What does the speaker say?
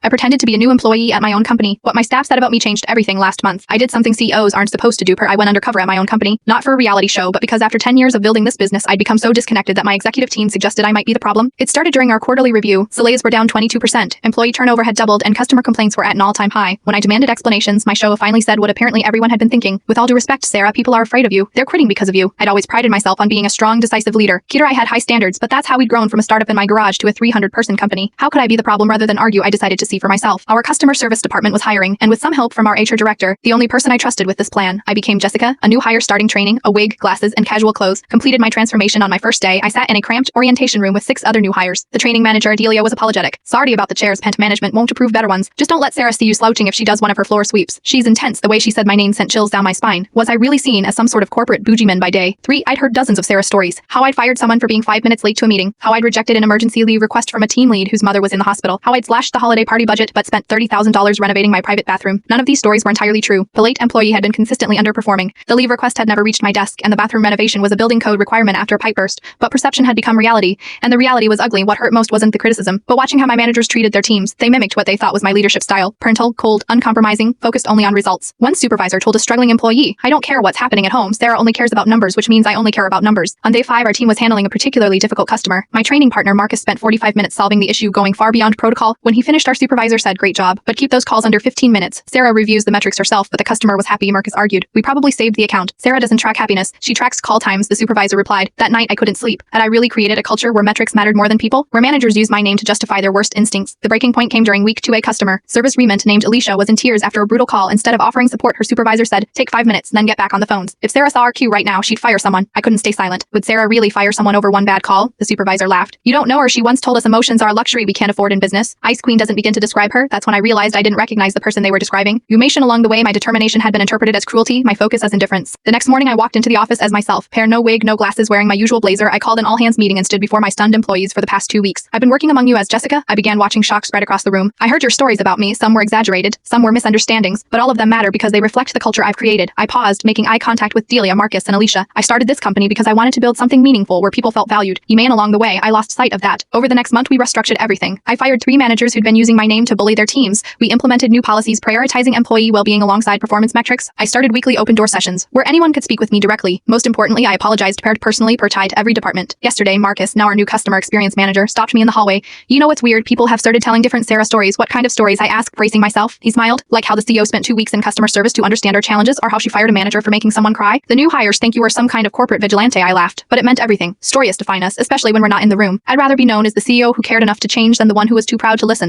I pretended to be a new employee at my own company. What my staff said about me changed everything last month. I did something CEOs aren't supposed to do. I went undercover at my own company, not for a reality show, but because after 10 years of building this business, I'd become so disconnected that my executive team suggested I might be the problem. It started during our quarterly review. Sales were down 22%, employee turnover had doubled, and customer complaints were at an all-time high. When I demanded explanations, my show finally said what apparently everyone had been thinking. With all due respect, Sarah, people are afraid of you. They're quitting because of you. I'd always prided myself on being a strong, decisive leader. Keter, I had high standards, but that's how we'd grown from a startup in my garage to a 300-person company. How could I be the problem rather than argue? I decided to see for myself. Our customer service department was hiring, and with some help from our HR director, the only person I trusted with this plan, I became Jessica, a new hire starting training, a wig, glasses, and casual clothes. Completed my transformation on my first day. I sat in a cramped orientation room with 6 other new hires. The training manager, Delia, was apologetic. Sorry about the chairs, Pent management won't approve better ones. Just don't let Sarah see you slouching if she does one of her floor sweeps. She's intense. The way she said my name sent chills down my spine. Was I really seen as some sort of corporate boogeyman by day? 3. I'd heard dozens of Sarah's stories. How I'd fired someone for being 5 minutes late to a meeting. How I'd rejected an emergency leave request from a team lead whose mother was in the hospital. How I'd slashed the holiday party budget but spent $30,000 renovating my private bathroom. None of these stories were entirely true. The late employee had been consistently underperforming. The leave request had never reached my desk, and the bathroom renovation was a building code requirement after a pipe burst. But perception had become reality, and the reality was ugly. What hurt most wasn't the criticism, but watching how my managers treated their teams. They mimicked what they thought was my leadership style. Parental, cold, uncompromising, focused only on results. One supervisor told a struggling employee, "I don't care what's happening at home. Sarah only cares about numbers, which means I only care about numbers." On day 5, our team was handling a particularly difficult customer. My training partner, Marcus, spent 45 minutes solving the issue, going far beyond protocol. When he finished, our supervisor said, "Great job, but keep those calls under 15 minutes. Sarah reviews the metrics herself, but the customer was happy," Marcus argued. "We probably saved the account. Sarah doesn't track happiness. She tracks call times," the supervisor replied. That night, I couldn't sleep. Had I really created a culture where metrics mattered more than people? Where managers used my name to justify their worst instincts? The breaking point came during week 2. A customer service remit named Alicia was in tears after a brutal call. Instead of offering support, her supervisor said, "Take 5 minutes, then get back on the phones." If Sarah saw our queue right now, she'd fire someone. I couldn't stay silent. Would Sarah really fire someone over one bad call? The supervisor laughed. "You don't know her. She once told us emotions are a luxury we can't afford in business." Ice Queen doesn't begin to describe her. That's when I realized I didn't recognize the person they were describing. Humation along the way, my determination had been interpreted as cruelty, my focus as indifference. The next morning, I walked into the office as myself. Hair, no wig, no glasses, wearing my usual blazer. I called an all-hands meeting and stood before my stunned employees. For the past 2 weeks, I've been working among you as Jessica. I began watching shock spread across the room. I heard your stories about me. Some were exaggerated, some were misunderstandings, but all of them matter because they reflect the culture I've created. I paused, making eye contact with Delia, Marcus, and Alicia. I started this company because I wanted to build something meaningful where people felt valued. Along the way, I lost sight of that. Over the next month, we restructured everything. I fired 3 managers who'd been using my name to bully their teams. We implemented new policies prioritizing employee well-being alongside performance metrics. I started weekly open-door sessions where anyone could speak with me directly. Most importantly, I apologized personally per tie to every department. Yesterday, Marcus, now our new customer experience manager, stopped me in the hallway. "You know what's weird? People have started telling different Sarah stories." "What kind of stories?" I asked, bracing myself. He smiled. "Like how the CEO spent 2 weeks in customer service to understand our challenges, or how she fired a manager for making someone cry. The new hires think you are some kind of corporate vigilante." I laughed. But it meant everything. Stories define us, especially when we're not in the room. I'd rather be known as the CEO who cared enough to change than the one who was too proud to listen.